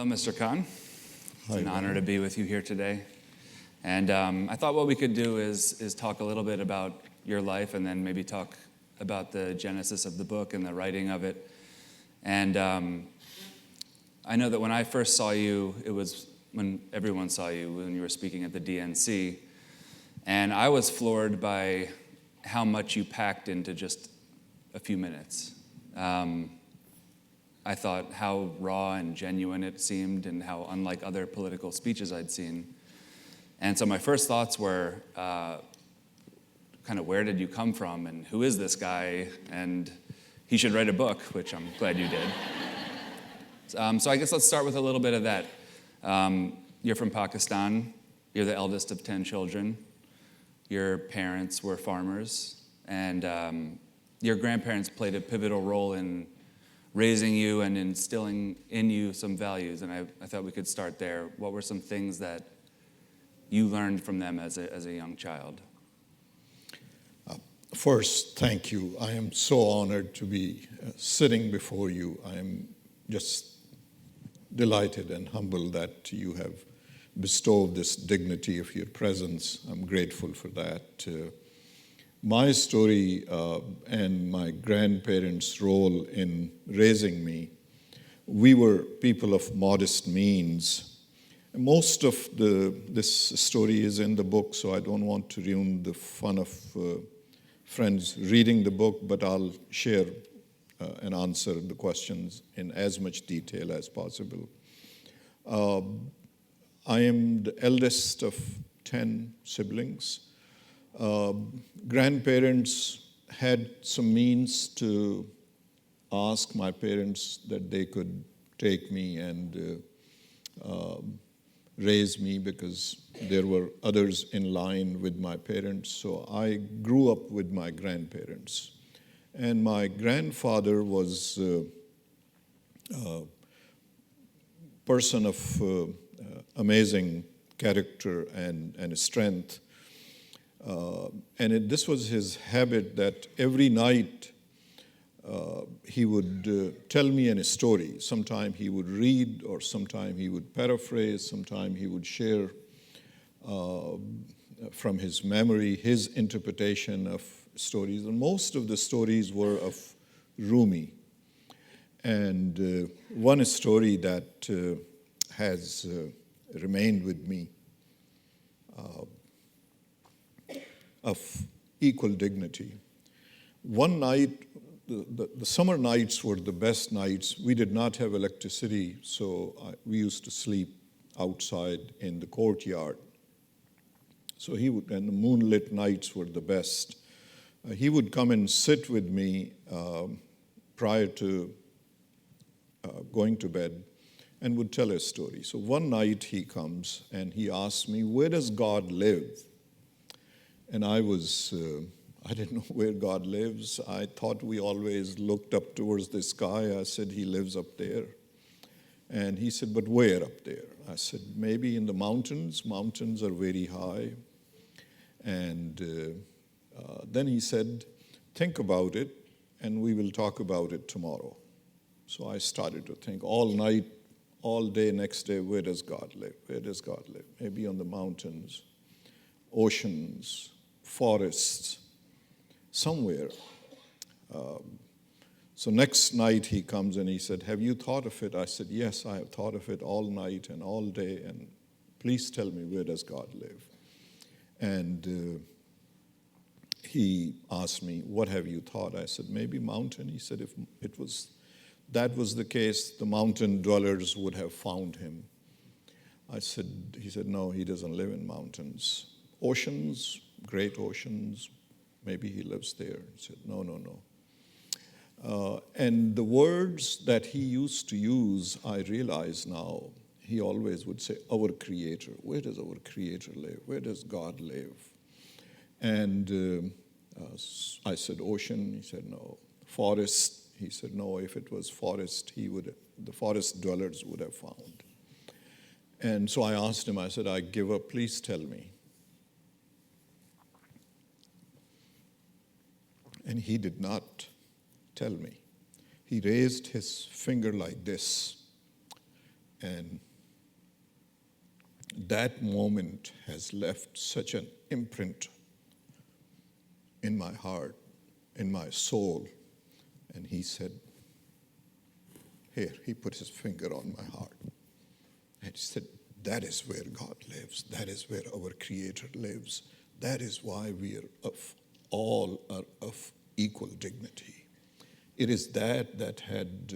Hello, Mr. Khan. It's an honor to be with you here today. And I thought what we could do is talk a little bit about your life and then maybe talk about the genesis of the book and the writing of it. And I know that when I first saw you, it was when everyone saw you, when you were speaking at the DNC. And I was floored by how much you packed into just a few minutes. I thought how raw and genuine it seemed and how unlike other political speeches I'd seen. And so my first thoughts were kind of where did you come from and who is this guy? And he should write a book, which I'm glad you did. So I guess let's start with a little bit of that. You're from Pakistan. You're the eldest of 10 children. Your parents were farmers. And your grandparents played a pivotal role in raising you and instilling in you some values. And I thought we could start there. What were some things that you learned from them as a young child? First, thank you. I am so honored to be sitting before you. I am just delighted and humbled that you have bestowed this dignity of your presence. I'm grateful for that. My story and my grandparents' role in raising me, we were people of modest means. Most of this story is in the book, so I don't want to ruin the fun of friends reading the book, but I'll share and answer the questions in as much detail as possible. I am the eldest of 10 siblings. Grandparents had some means to ask my parents that they could take me and raise me because there were others in line with my parents. So I grew up with my grandparents. And my grandfather was a person of amazing character and strength. This was his habit that every night he would tell me a story. Sometime he would read, or sometime he would paraphrase, sometime he would share from his memory his interpretation of stories. And most of the stories were of Rumi. And one story that has remained with me of equal dignity. One night, the summer nights were the best nights. We did not have electricity, so we used to sleep outside in the courtyard. So and the moonlit nights were the best. He would come and sit with me prior to going to bed and would tell a story. So one night he comes and he asks me, "Where does God live?" And I didn't know where God lives. I thought we always looked up towards the sky. I said, "He lives up there." And he said, "But where up there?" I said, "Maybe in the mountains. Mountains are very high." And then he said, "Think about it, and we will talk about it tomorrow." So I started to think all night, all day, next day, where does God live? Where does God live? Maybe on the mountains, oceans, forests, somewhere. So next night he comes and he said, "Have you thought of it?" I said, "Yes, I have thought of it all night and all day, and please tell me, where does God live?" And he asked me, "What have you thought?" I said, "Maybe mountain." He said, "If that was the case, the mountain dwellers would have found him." He said, "No, he doesn't live in mountains. Oceans, great oceans, maybe he lives there." He said, "No. And the words that he used to use, I realize now, he always would say, "Our Creator." Where does our Creator live? Where does God live? And I said, "Ocean." He said, "No." "Forest." He said, "No, if it was forest, the forest dwellers would have found." And so I asked him, I said, "I give up, please tell me." And he did not tell me. He raised his finger like this And that moment has left such an imprint in my heart, in my soul. And he said, here, he put his finger on my heart. And he said, that is where God lives. That is where our Creator lives. That is why we all are of equal dignity. It is that had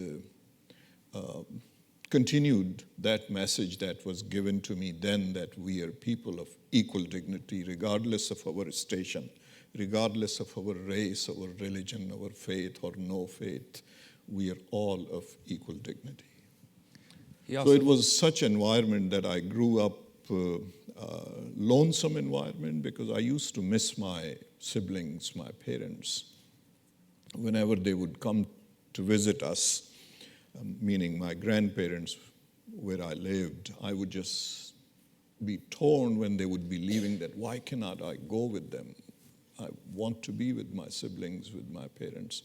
continued that message that was given to me then, that we are people of equal dignity, regardless of our station, regardless of our race, our religion, our faith or no faith. We are all of equal dignity. So it was such an environment that I grew up, lonesome environment, because I used to miss my siblings, my parents. Whenever they would come to visit us, meaning my grandparents, where I lived, I would just be torn when they would be leaving, that why cannot I go with them? I want to be with my siblings, with my parents,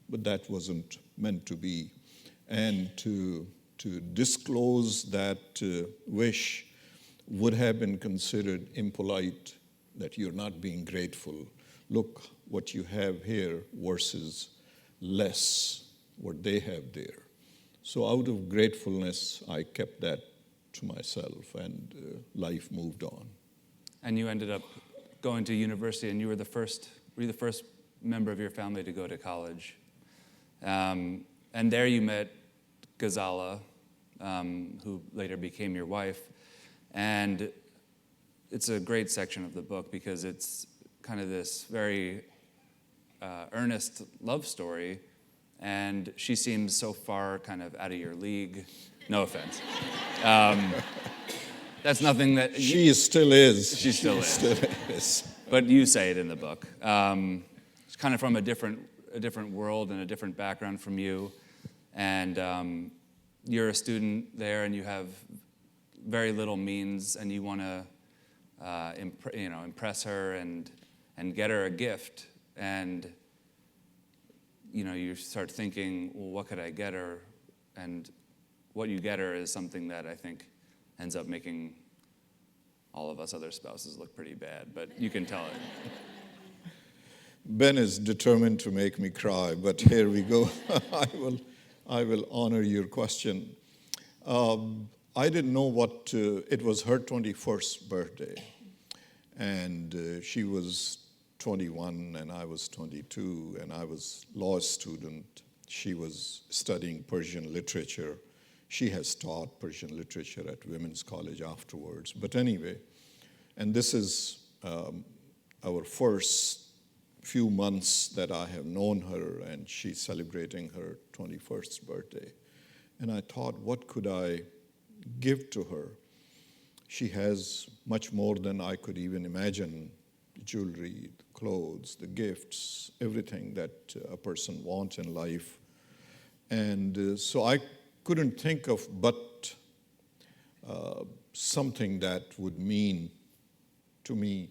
but that wasn't meant to be. And to disclose that wish would have been considered impolite, that you're not being grateful. Look what you have here versus less what they have there. So out of gratefulness, I kept that to myself, and life moved on. And you ended up going to university, and you were the first member of your family to go to college. And there you met Ghazala, who later became your wife. And it's a great section of the book because it's kind of this very earnest love story. And she seems so far kind of out of your league. No offense. That's nothing that... She still is. She still is. But you say it in the book. It's kind of from a different world and a different background from you. And you're a student there, and you have very little means, and you want to impress her and get her a gift. And you start thinking, well, what could I get her? And what you get her is something that I think ends up making all of us other spouses look pretty bad, but you can tell it. Ben is determined to make me cry, but here we go. I will honor your question. I didn't know what it was her 21st birthday, and she was 21 and I was 22, and I was law student. She was studying Persian literature. She has taught Persian literature at Women's College afterwards. But anyway, and this is our first few months that I have known her, and she's celebrating her 21st birthday. And I thought, what could I give to her? She has much more than I could even imagine: the jewelry, the clothes, the gifts, everything that a person wants in life. And so I couldn't think of but something that would mean to me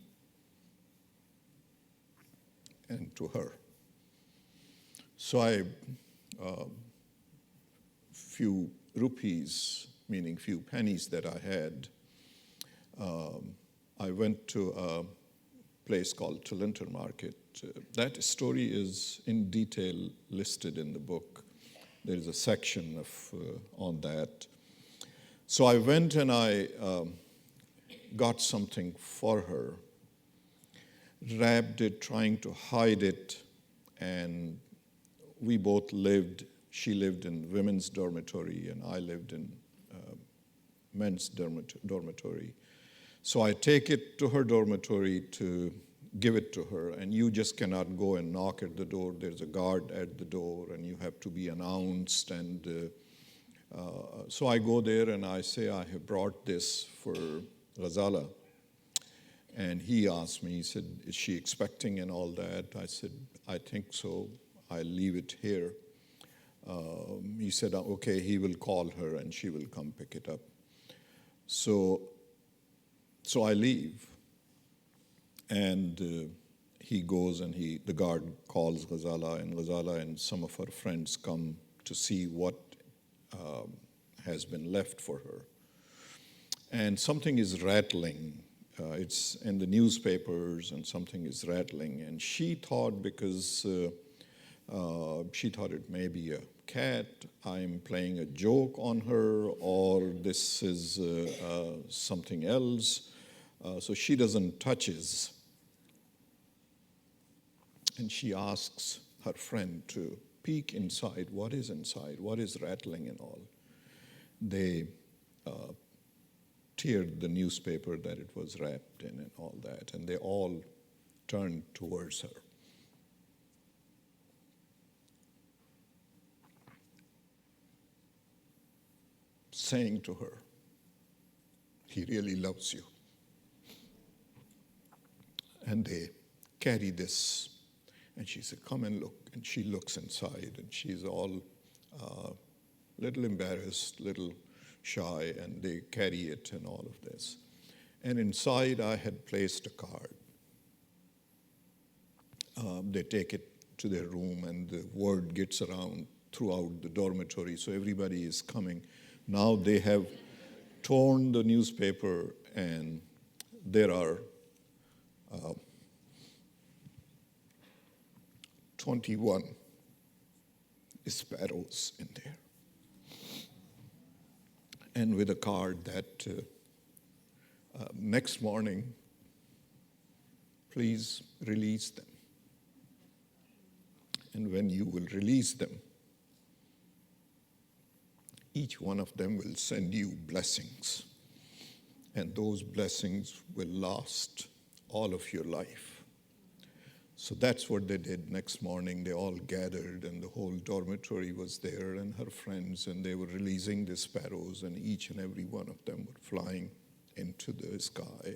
and to her. So I, few rupees, meaning few pennies that I had, I went to a place called Tolinter Market. That story is in detail listed in the book. There is a section on that. So I went and I got something for her, wrapped it, trying to hide it, and we both lived. She lived in women's dormitory, and I lived in men's dormitory. So I take it to her dormitory to give it to her, and you just cannot go and knock at the door. There's a guard at the door, and you have to be announced. And so I go there, and I say, I have brought this for Ghazala. And he asked me, he said, is she expecting and all that? I said, I think so. I'll leave it here. He said, okay, he will call her, and she will come pick it up. So I leave. And he goes, and the guard calls Ghazala, and Ghazala and some of her friends come to see what has been left for her. And something is rattling. It's in the newspapers, and something is rattling. And she thought, because she thought it may be a cat, I'm playing a joke on her, or this is something else. So she doesn't touches. And she asks her friend to peek inside. What is inside? What is rattling and all? They teared the newspaper that it was wrapped in and all that, and they all turned towards her. Saying to her, he really loves you. And they carry this, and she said, come and look. And she looks inside, and she's all little embarrassed, little shy, and they carry it and all of this. And inside I had placed a card. They take it to their room, and the word gets around throughout the dormitory, so everybody is coming. Now they have torn the newspaper, and there are 21 sparrows in there. And with a card that next morning, please release them. And when you will release them, each one of them will send you blessings. And those blessings will last all of your life. So that's what they did. Next morning, they all gathered, and the whole dormitory was there, and her friends, and they were releasing the sparrows, and each and every one of them were flying into the sky.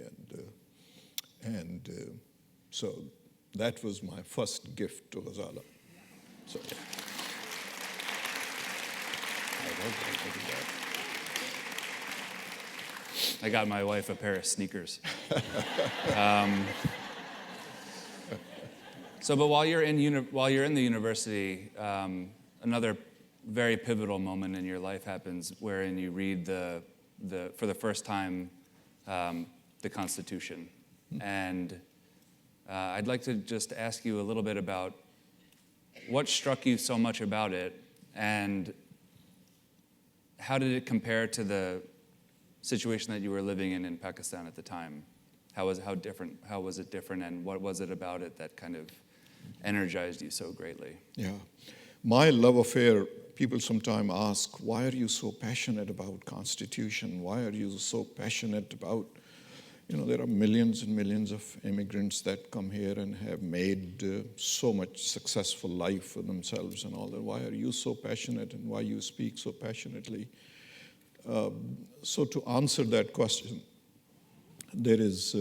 And so that was my first gift to Ghazala. So, I got my wife a pair of sneakers. But while you're in the university, another very pivotal moment in your life happens, wherein you read for the first time the Constitution, and I'd like to just ask you a little bit about what struck you so much about it, and how did it compare to the situation that you were living in Pakistan at the time? How was it different, and what was it about it that kind of energized you so greatly? Yeah. My love affair, people sometimes ask, why are you so passionate about Constitution? Why are you so passionate about, there are millions and millions of immigrants that come here and have made so much successful life for themselves and all that. Why are you so passionate, and why you speak so passionately? So to answer that question, there is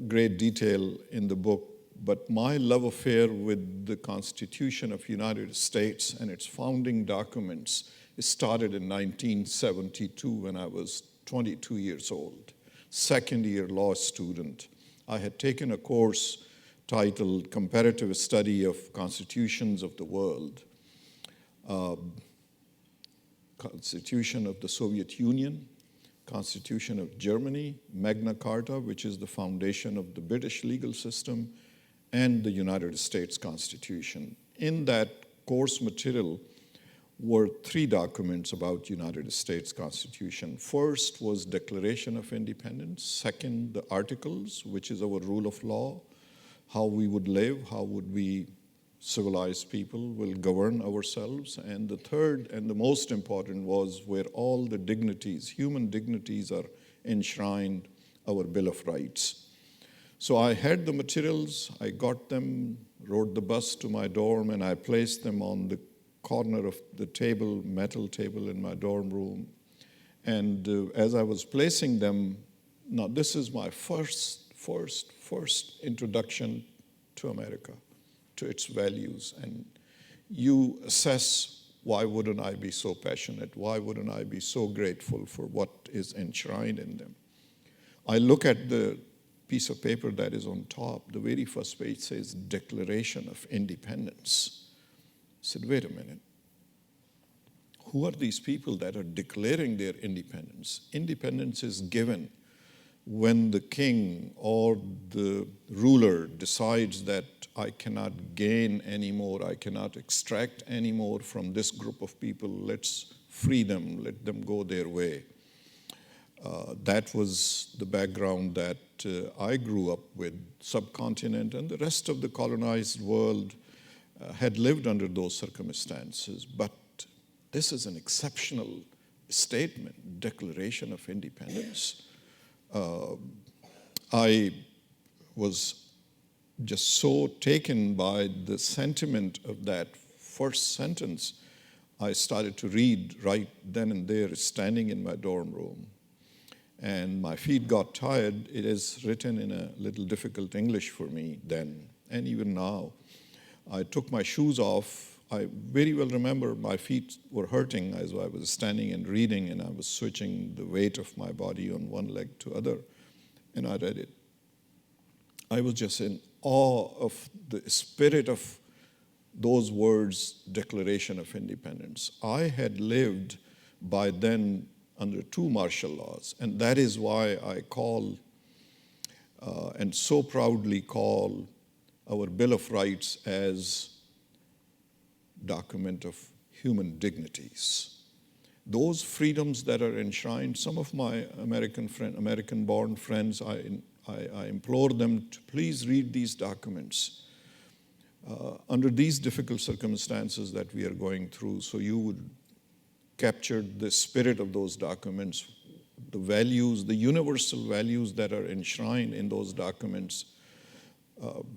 great detail in the book, but my love affair with the Constitution of the United States and its founding documents started in 1972 when I was 22 years old, second-year law student. I had taken a course titled Comparative Study of Constitutions of the World. Constitution of the Soviet Union, Constitution of Germany, Magna Carta, which is the foundation of the British legal system, and the United States Constitution. In that course material were 3 documents about United States Constitution. First was Declaration of Independence. Second, the Articles, which is our rule of law, how we would live, how would we civilized people will govern ourselves. And the third and the most important was where all the dignities, human dignities, are enshrined, our Bill of Rights. So I had the materials, I got them, rode the bus to my dorm, and I placed them on the corner of the table, metal table in my dorm room. And as I was placing them, now this is my first introduction to America, to its values. And you assess, why wouldn't I be so passionate? Why wouldn't I be so grateful for what is enshrined in them? I look at the piece of paper that is on top. The very first page says Declaration of Independence. I said, wait a minute. who are these people that are declaring their independence? Independence is given when the king or the ruler decides that I cannot gain anymore, I cannot extract anymore from this group of people, let's free them, let them go their way. That was the background that I grew up with. Subcontinent and the rest of the colonized world had lived under those circumstances. But this is an exceptional statement, declaration of independence. I was just so taken by the sentiment of that first sentence, I started to read right then and there, standing in my dorm room. And my feet got tired. It is written in a little difficult English for me then, and even now. I took my shoes off. I very well remember my feet were hurting as I was standing and reading, and I was switching the weight of my body on one leg to other, and I read it. I was just in awe of the spirit of those words, Declaration of Independence. I had lived by then under two martial laws, and that is why I call and so proudly call our Bill of Rights as document of human dignities. Those freedoms that are enshrined, some of my American-born friends, I implore them to please read these documents under these difficult circumstances that we are going through, so you would capture the spirit of those documents, the values, the universal values that are enshrined in those documents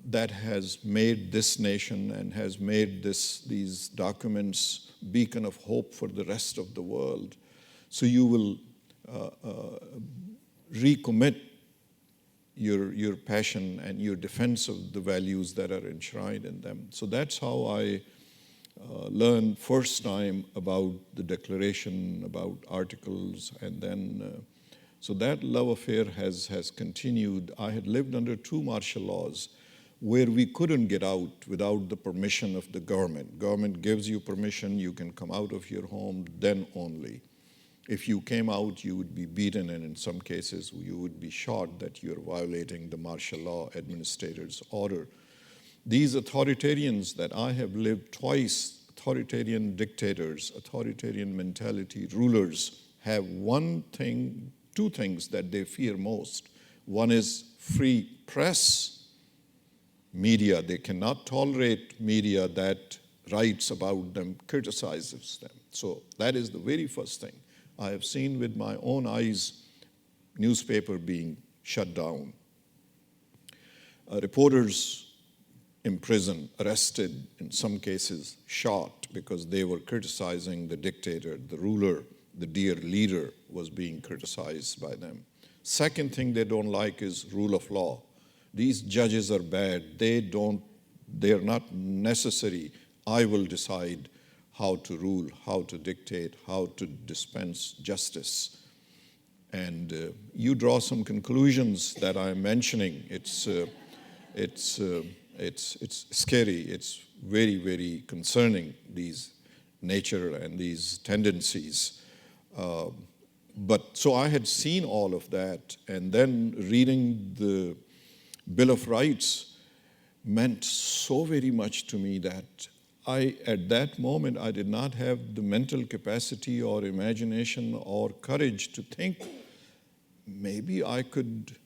that has made this nation and has made these documents beacon of hope for the rest of the world. So you will recommit your passion and your defense of the values that are enshrined in them. So that's how I learned first time about the Declaration, about articles, and then so that love affair has continued. I had lived under two martial laws where we couldn't get out without the permission of the government. Government gives you permission, you can come out of your home, then only. If you came out, you would be beaten, and in some cases, you would be shot that you're violating the martial law administrator's order. These authoritarians that I have lived twice, authoritarian dictators, authoritarian mentality rulers, have two things that they fear most. One is free press, media. They cannot tolerate media that writes about them, criticizes them. So that is the very first thing. I have seen with my own eyes newspaper being shut down. Reporters imprisoned, arrested, in some cases shot because they were criticizing the dictator, the ruler, the dear leader was being criticized by them. Second thing they don't like is rule of law. These judges are bad. They're not necessary. I will decide how to rule, how to dictate, how to dispense justice. And you draw some conclusions that I'm mentioning. It's scary. It's very, very concerning, these nature and these tendencies. But so I had seen all of that, and then reading the Bill of Rights meant so very much to me that at that moment, I did not have the mental capacity or imagination or courage to think maybe I could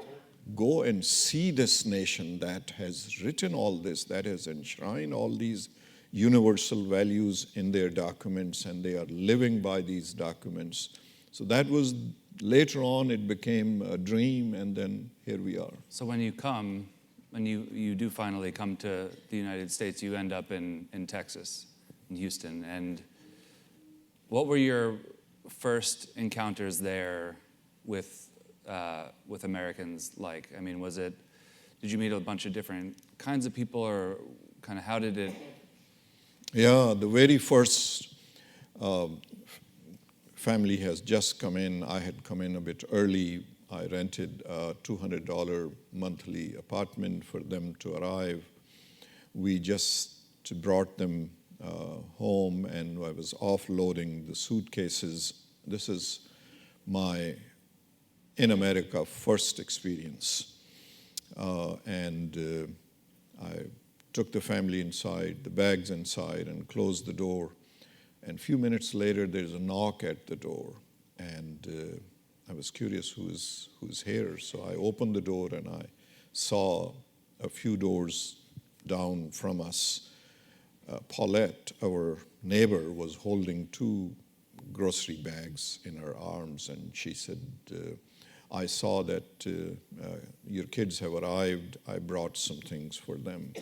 go and see this nation that has written all this, that has enshrined all these universal values in their documents, and they are living by these documents. So that was, later on, it became a dream, and then here we are. So when you do finally come to the United States, you end up in Texas, in Houston. And what were your first encounters there with Americans like? I mean, did you meet a bunch of different kinds of people, or kind of how did it? Yeah, the very first family has just come in. I had come in a bit early. I rented a $200 monthly apartment for them to arrive. We just brought them home, and I was offloading the suitcases. This is my, in America, first experience. And I took the family inside, the bags inside, and closed the door. And a few minutes later, there's a knock at the door. And I was curious who's here. So I opened the door, and I saw a few doors down from us. Paulette, our neighbor, was holding 2 grocery bags in her arms, and she said, I saw that your kids have arrived. I brought some things for them.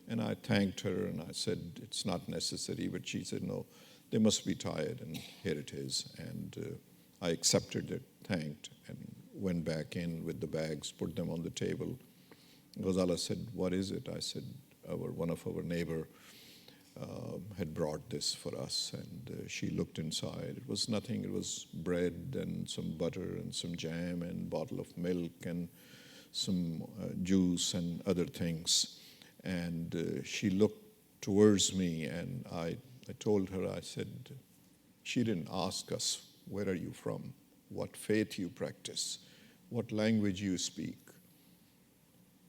And I thanked her, and I said, it's not necessary. But she said, no, they must be tired, and here it is. And I accepted it, thanked, and went back in with the bags, put them on the table. Ghazala said, what is it? I said, one of our neighbor had brought this for us, and she looked inside. It was nothing. It was bread and some butter and some jam and bottle of milk and some juice and other things. And she looked towards me, and I told her, I said, she didn't ask us, where are you from? What faith you practice? What language you speak?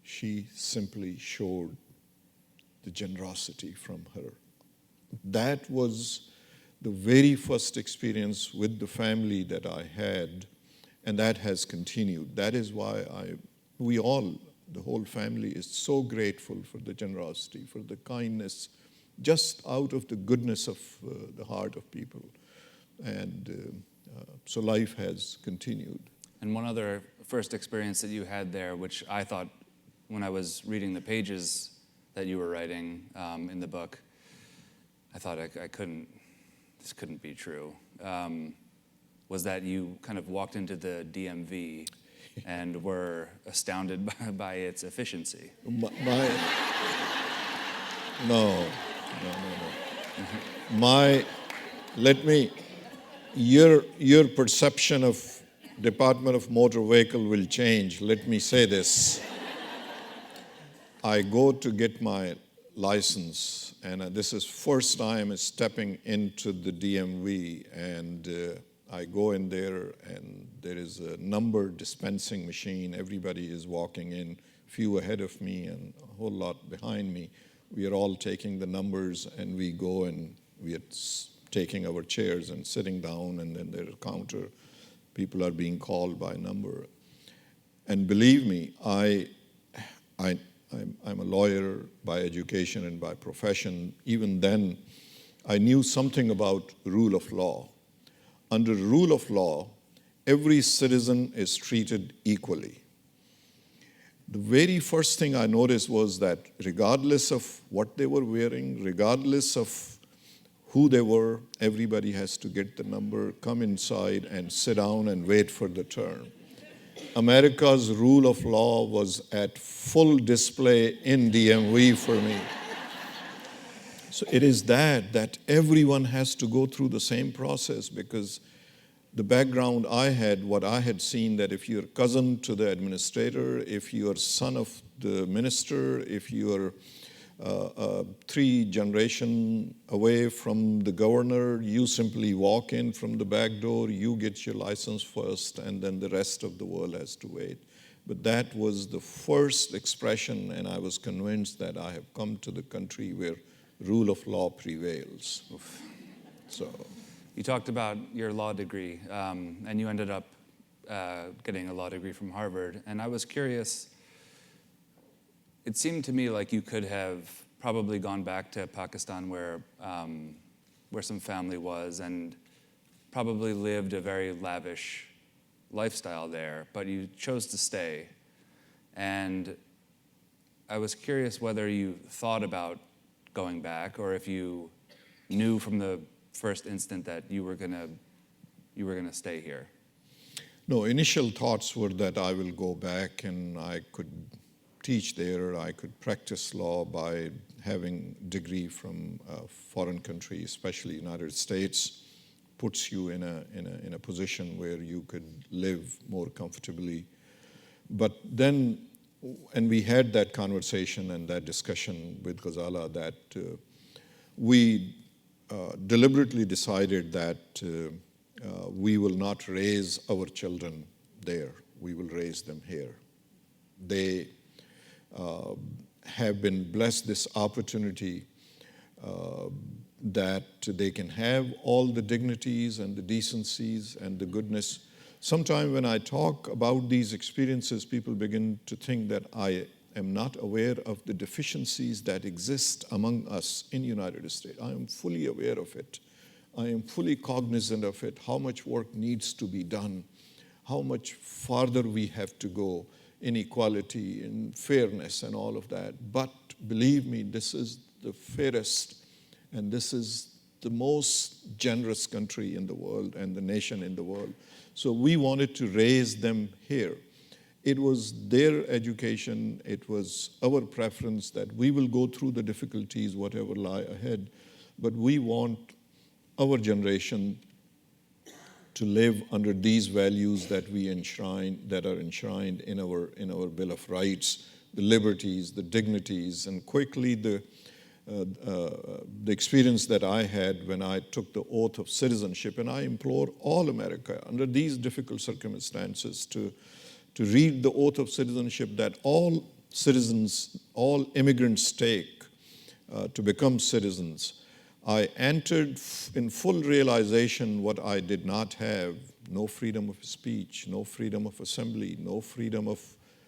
She simply showed the generosity from her. That was the very first experience with the family that I had, and that has continued. That is why we all, the whole family, is so grateful for the generosity, for the kindness, just out of the goodness of the heart of people. And so life has continued. And one other first experience that you had there, which I thought when I was reading the pages that you were writing in the book, I thought this couldn't be true, was that you kind of walked into the DMV and were astounded by its efficiency. No. Your perception of Department of Motor Vehicle will change. Let me say this. I go to get my license, and this is first time stepping into the DMV, and I go in there, and there is a number dispensing machine. Everybody is walking in, few ahead of me and a whole lot behind me. We are all taking the numbers, and we go and we are taking our chairs and sitting down, and then there's a counter. People are being called by number. And believe me, I'm a lawyer by education and by profession. Even then, I knew something about rule of law. Under rule of law, every citizen is treated equally. The very first thing I noticed was that regardless of what they were wearing, regardless of who they were, everybody has to get the number, come inside, and sit down and wait for the turn. America's rule of law was at full display in DMV for me. So it is that everyone has to go through the same process, because the background I had, what I had seen, that if you're cousin to the administrator, if you're son of the minister, if you're 3 generations away from the governor, you simply walk in from the back door, you get your license first, and then the rest of the world has to wait. But that was the first expression, and I was convinced that I have come to the country where rule of law prevails. Oof. So, you talked about your law degree, and you ended up getting a law degree from Harvard. And I was curious, it seemed to me like you could have probably gone back to Pakistan where some family was, and probably lived a very lavish lifestyle there, but you chose to stay. And I was curious whether you thought about going back, or if you knew from the first instant that you were gonna stay here. no, initial thoughts were that I will go back and I could teach there, I could practice law by having degree from a foreign country, especially United States, puts you in a position where you could live more comfortably. But then, and we had that conversation and that discussion with Ghazala, that we deliberately decided that we will not raise our children there. We will raise them here. They have been blessed this opportunity that they can have all the dignities and the decencies and the goodness. Sometimes when I talk about these experiences, people begin to think that I am not aware of the deficiencies that exist among us in the United States. I am fully aware of it. I am fully cognizant of it, how much work needs to be done, how much farther we have to go in equality, in fairness and all of that. But believe me, this is the fairest and this is the most generous country in the world and the nation in the world. So we wanted to raise them here. It was their education, it was our preference that we will go through the difficulties, whatever lie ahead, but we want our generation to live under these values that we enshrine, that are enshrined in our Bill of Rights, the liberties, the dignities, and quickly the experience that I had when I took the oath of citizenship, and I implore all America under these difficult circumstances to read the oath of citizenship that all citizens, all immigrants take to become citizens. I entered in full realization what I did not have: no freedom of speech, no freedom of assembly, no freedom of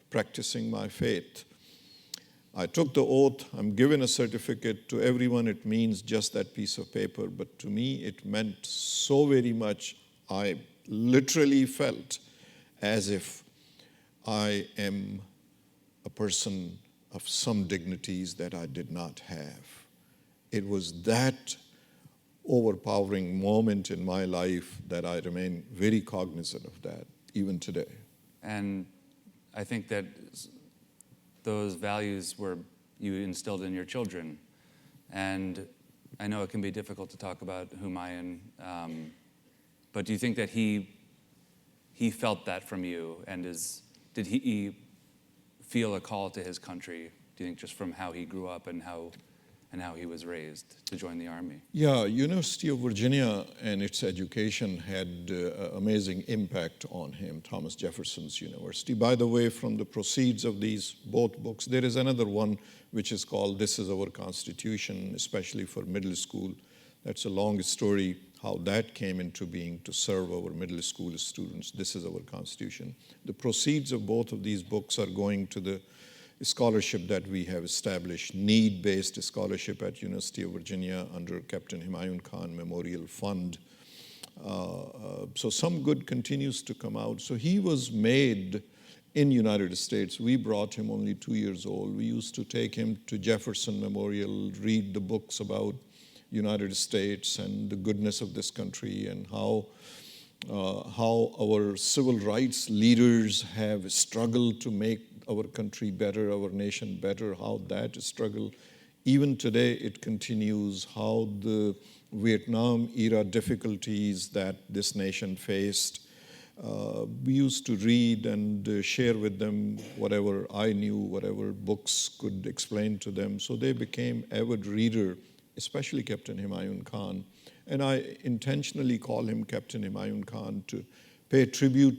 practicing my faith. I took the oath. I'm given a certificate. To everyone, it means just that piece of paper. But to me, it meant so very much. I literally felt as if I am a person of some dignities that I did not have. It was that overpowering moment in my life that I remain very cognizant of that, even today. And I think that those values you instilled in your children. And I know it can be difficult to talk about Humayun, but do you think that he felt that from you? And did he feel a call to his country, do you think, just from how he grew up and how he was raised to join the army? Yeah, University of Virginia and its education had amazing impact on him, Thomas Jefferson's University. By the way, from the proceeds of these both books, there is another one which is called This Is Our Constitution, especially for middle school. That's a long story, how that came into being to serve our middle school students. This is our Constitution. The proceeds of both of these books are going to the scholarship that we have established, need-based scholarship at University of Virginia under Captain Humayun Khan Memorial Fund. So some good continues to come out. So he was made in United States. We brought him only 2 years old. We used to take him to Jefferson Memorial, read the books about United States and the goodness of this country and how our civil rights leaders have struggled to make our country better, our nation better, how that struggle, even today it continues, how the Vietnam era difficulties that this nation faced. We used to read and share with them whatever I knew, whatever books could explain to them. So they became avid reader, especially Captain Humayun Khan. And I intentionally call him Captain Humayun Khan to pay tribute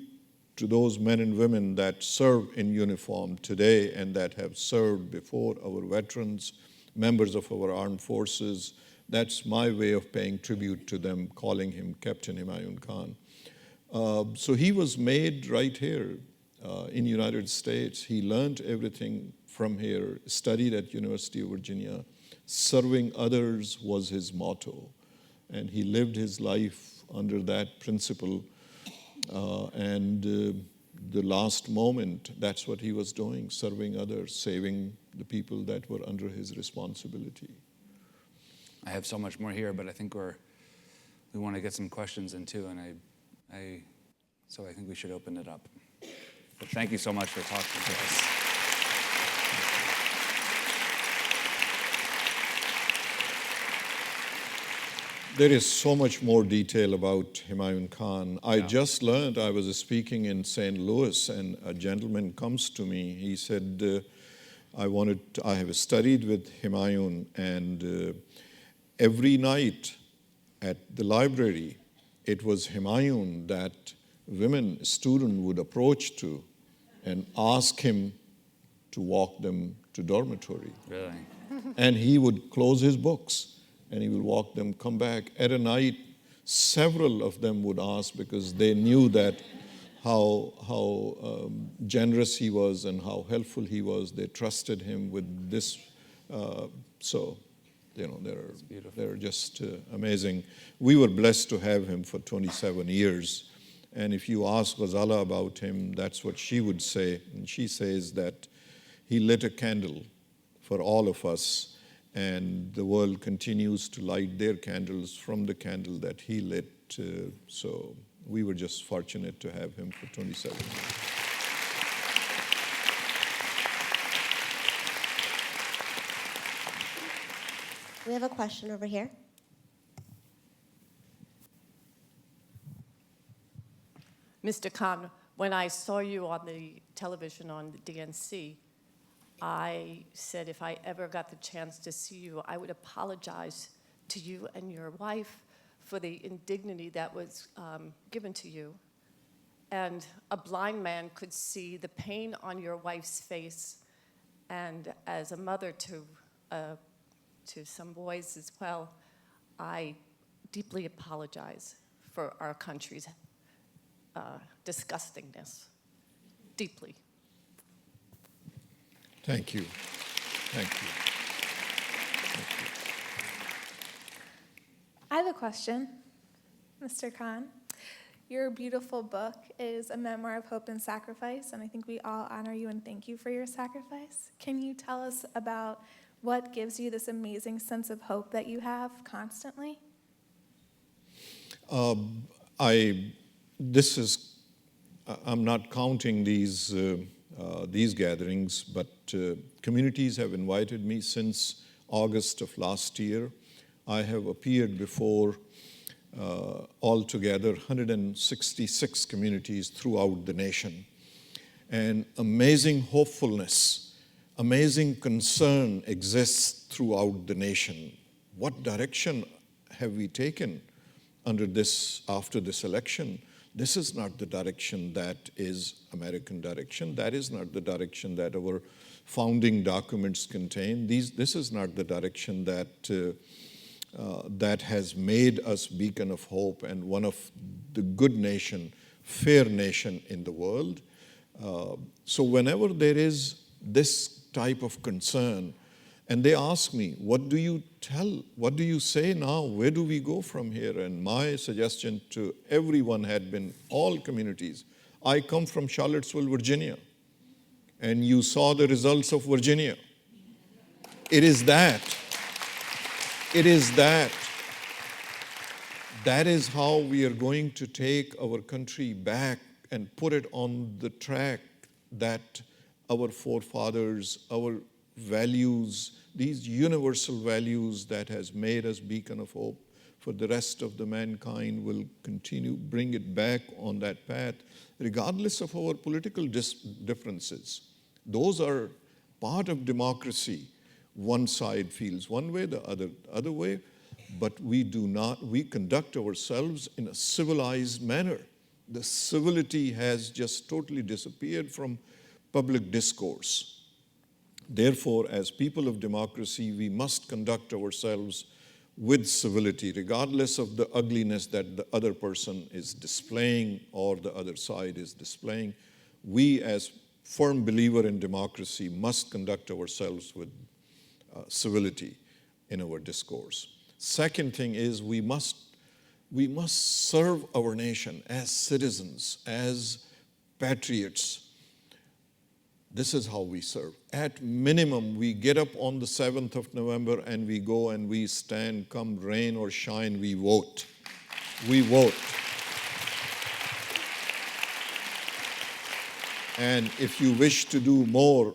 to those men and women that serve in uniform today and that have served before, our veterans, members of our armed forces. That's my way of paying tribute to them, calling him Captain Humayun Khan. So he was made right here in the United States. He learned everything from here, studied at University of Virginia. Serving others was his motto. And he lived his life under that principle. The last moment, that's what he was doing, serving others, saving the people that were under his responsibility. I have so much more here, but I think we want to get some questions in too, and so I think we should open it up. But thank you so much for talking to us. There is so much more detail about Humayun Khan. I just learned, I was speaking in St. Louis, and a gentleman comes to me. He said, I have studied with Humayun, and every night at the library, it was Humayun that women student would approach to and ask him to walk them to dormitory. Really? And he would close his books and he would walk them, come back. At a night, several of them would ask because they knew that how generous he was and how helpful he was. They trusted him with this. They're just amazing. We were blessed to have him for 27 years. And if you ask Ghazala about him, that's what she would say. And she says that he lit a candle for all of us, and the world continues to light their candles from the candle that he lit. So we were just fortunate to have him for 27 years. We have a question over here. Mr. Khan, when I saw you on the television on the DNC, I said if I ever got the chance to see you, I would apologize to you and your wife for the indignity that was given to you. And a blind man could see the pain on your wife's face. And as a mother to some boys as well, I deeply apologize for our country's disgustingness, deeply. Thank you. Thank you. I have a question, Mr. Khan. Your beautiful book is a memoir of hope and sacrifice, and I think we all honor you and thank you for your sacrifice. Can you tell us about what gives you this amazing sense of hope that you have constantly? I'm not counting these gatherings, but communities have invited me since August of last year. I have appeared before altogether 166 communities throughout the nation. And amazing hopefulness, amazing concern exists throughout the nation. What direction have we taken after this election? This is not the direction that is American direction. That is not the direction that our founding documents contain. This is not the direction that has made us beacon of hope and one of the good nation, fair nation in the world. So whenever there is this type of concern, and they ask me, what do you say now? Where do we go from here? And my suggestion to everyone had been, all communities. I come from Charlottesville, Virginia, and you saw the results of Virginia. It is that. That is how we are going to take our country back and put it on the track that our forefathers, our values, these universal values that has made us beacon of hope for the rest of the mankind will continue, bring it back on that path, regardless of our political differences. Those are part of democracy. One side feels one way, the other way, but we conduct ourselves in a civilized manner. The civility has just totally disappeared from public discourse. Therefore, as people of democracy, we must conduct ourselves with civility, regardless of the ugliness that the other person is displaying or the other side is displaying. We, as firm believer in democracy, must conduct ourselves with civility in our discourse. Second thing is we must serve our nation as citizens, as patriots. This is how we serve. At minimum, we get up on the 7th of November and we go and we stand, come rain or shine, we vote. We vote. And if you wish to do more,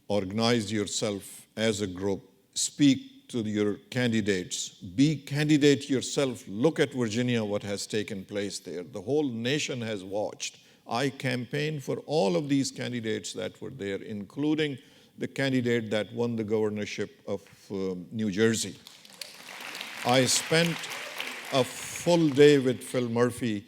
organize yourself as a group, speak to your candidates, be candidate yourself. Look at Virginia, what has taken place there. The whole nation has watched. I campaigned for all of these candidates that were there, including the candidate that won the governorship of New Jersey. I spent a full day with Phil Murphy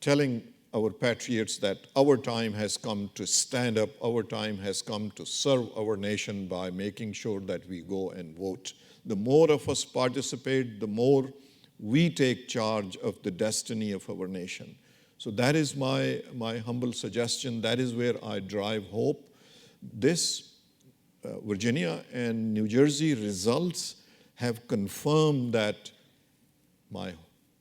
telling our patriots that our time has come to stand up, our time has come to serve our nation by making sure that we go and vote. The more of us participate, the more we take charge of the destiny of our nation. So that is my humble suggestion. That is where I drive hope. This Virginia and New Jersey results have confirmed that my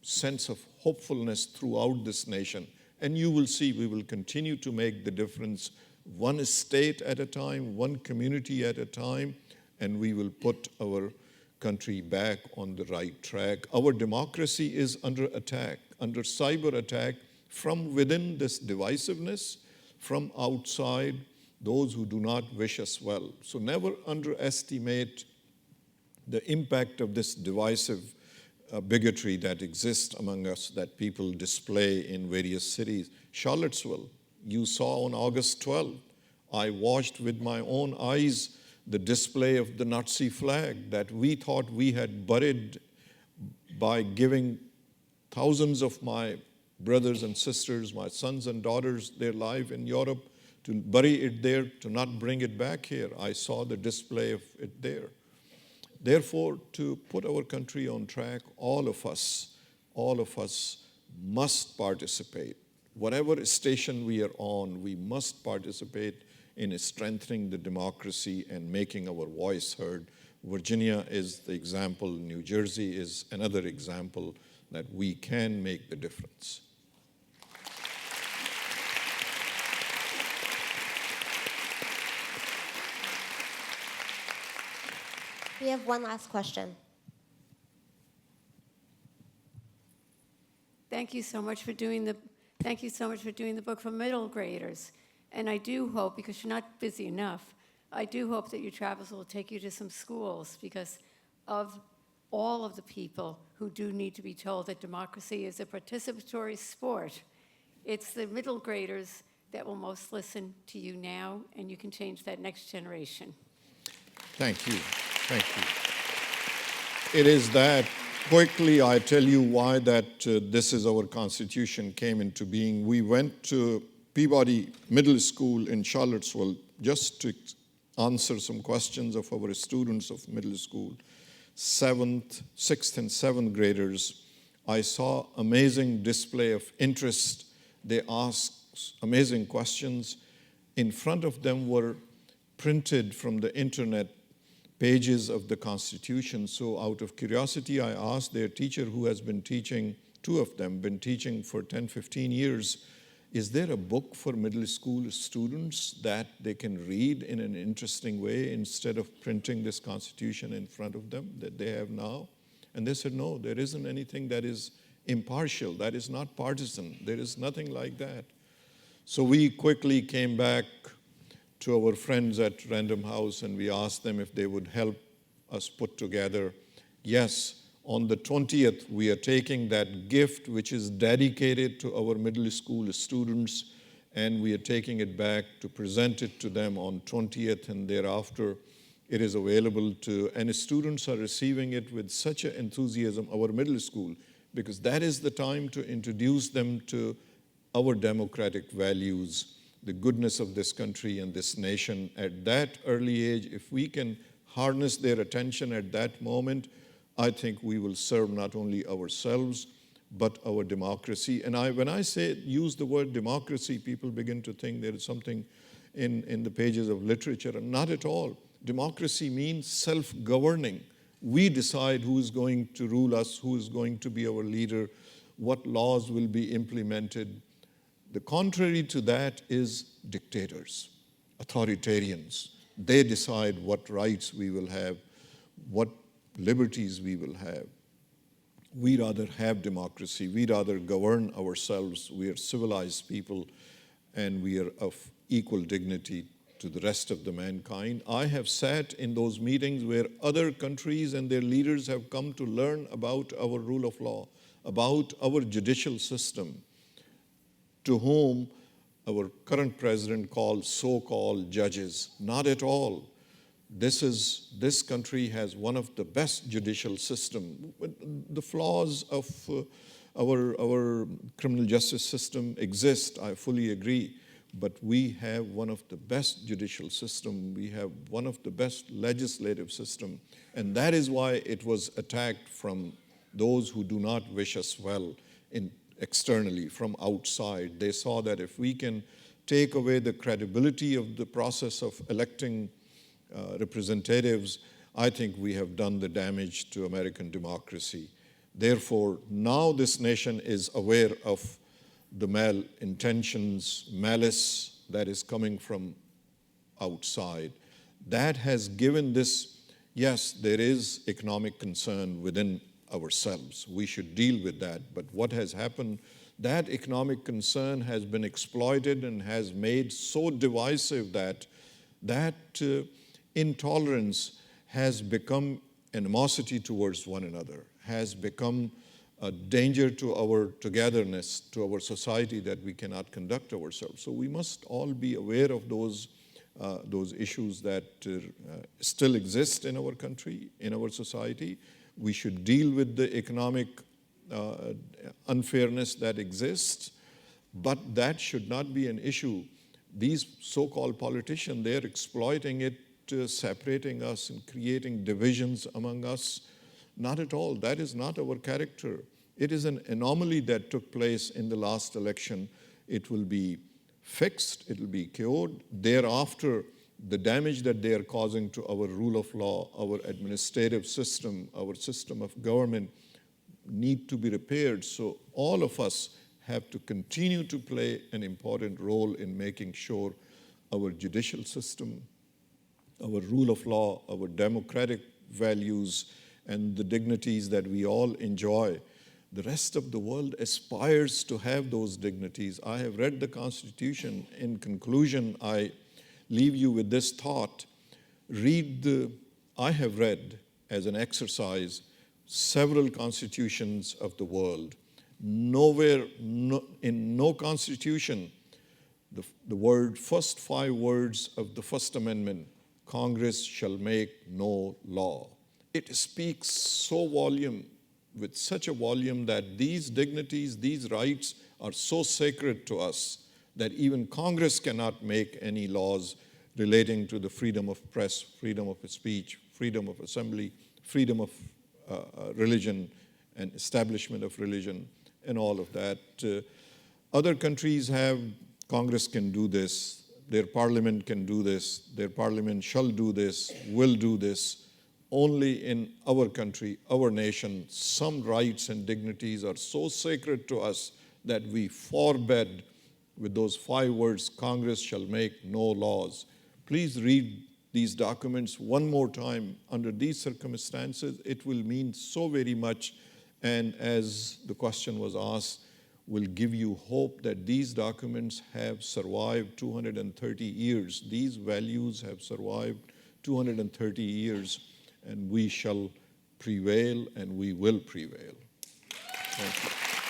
sense of hopefulness throughout this nation. And you will see we will continue to make the difference one state at a time, one community at a time, and we will put our country back on the right track. Our democracy is under attack, under cyber attack from within this divisiveness, from outside, those who do not wish us well. So never underestimate the impact of this divisive bigotry that exists among us, that people display in various cities. Charlottesville, you saw on August 12th, I watched with my own eyes the display of the Nazi flag that we thought we had buried by giving thousands of my brothers and sisters, my sons and daughters, their life in Europe, to bury it there, to not bring it back here. I saw the display of it there. Therefore, to put our country on track, all of us must participate. Whatever station we are on, we must participate in strengthening the democracy and making our voice heard. Virginia is the example. New Jersey is another example that we can make the difference. We have one last question. Thank you so much for doing the book for middle graders. And I do hope, because you're not busy enough, I do hope that your travels will take you to some schools, because of all of the people who do need to be told that democracy is a participatory sport. It's the middle graders that will most listen to you now, and you can change that next generation. Thank you. Thank you. It is that, quickly I tell you why that this is our Constitution came into being. We went to Peabody Middle School in Charlottesville just to answer some questions of our students of middle school, 7th, 6th, and 7th graders. I saw amazing display of interest. They asked amazing questions. In front of them were printed from the internet pages of the Constitution. So out of curiosity, I asked their teacher, who has been teaching, two of them, been teaching for 10, 15 years, is there a book for middle school students that they can read in an interesting way instead of printing this Constitution in front of them that they have now? And they said, no, there isn't anything that is impartial, that is not partisan. There is nothing like that. So we quickly came back to our friends at Random House and we asked them if they would help us put together, yes, on the 20th, we are taking that gift which is dedicated to our middle school students, and we are taking it back to present it to them on 20th, and thereafter it is available to, and students are receiving it with such an enthusiasm, our middle school, because that is the time to introduce them to our democratic values, the goodness of this country and this nation at that early age. If we can harness their attention at that moment, I think we will serve not only ourselves, but our democracy. And when I say use the word democracy, people begin to think there is something in the pages of literature, and not at all. Democracy means self-governing. We decide who is going to rule us, who is going to be our leader, what laws will be implemented. The contrary to that is dictators, authoritarians. They decide what rights we will have, what liberties we will have. We rather have democracy. We rather govern ourselves. We are civilized people, and we are of equal dignity to the rest of the mankind. I have sat in those meetings where other countries and their leaders have come to learn about our rule of law, about our judicial system, to whom our current president calls so-called judges. Not at all. This country has one of the best judicial system. The flaws of our criminal justice system exist, I fully agree, but we have one of the best judicial system. We have one of the best legislative system, and that is why it was attacked from those who do not wish us well externally, from outside. They saw that if we can take away the credibility of the process of electing representatives, I think we have done the damage to American democracy. Therefore, now this nation is aware of the malintentions, malice that is coming from outside. That has given this, yes, there is economic concern within ourselves. We should deal with that. But what has happened, that economic concern has been exploited and has made so divisive that intolerance has become animosity towards one another, has become a danger to our togetherness, to our society, that we cannot conduct ourselves. So we must all be aware of those issues that still exist in our country, in our society. We should deal with the economic unfairness that exists, but that should not be an issue. These so-called politicians, they're exploiting it, separating us and creating divisions among us. Not at all. That is not our character. It is an anomaly that took place in the last election. It will be fixed. It will be cured. Thereafter, the damage that they are causing to our rule of law, our administrative system, our system of government need to be repaired. So all of us have to continue to play an important role in making sure our judicial system, our rule of law, our democratic values, and the dignities that we all enjoy. The rest of the world aspires to have those dignities. I have read the Constitution. In conclusion, I leave you with this thought. I have read, as an exercise, several constitutions of the world. Nowhere, in no constitution, the first 5 words of the First Amendment, Congress shall make no law. It speaks with such a volume that these dignities, these rights are so sacred to us that even Congress cannot make any laws relating to the freedom of press, freedom of speech, freedom of assembly, freedom of religion and establishment of religion and all of that. Other countries have, Congress can do this, their parliament can do this, their parliament shall do this, will do this. Only in our country, our nation, some rights and dignities are so sacred to us that we forbid with those 5 words, Congress shall make no laws. Please read these documents one more time. Under these circumstances, it will mean so very much, and as the question was asked, will give you hope that these documents have survived 230 years. These values have survived 230 years, and we shall prevail, and we will prevail. Thank you.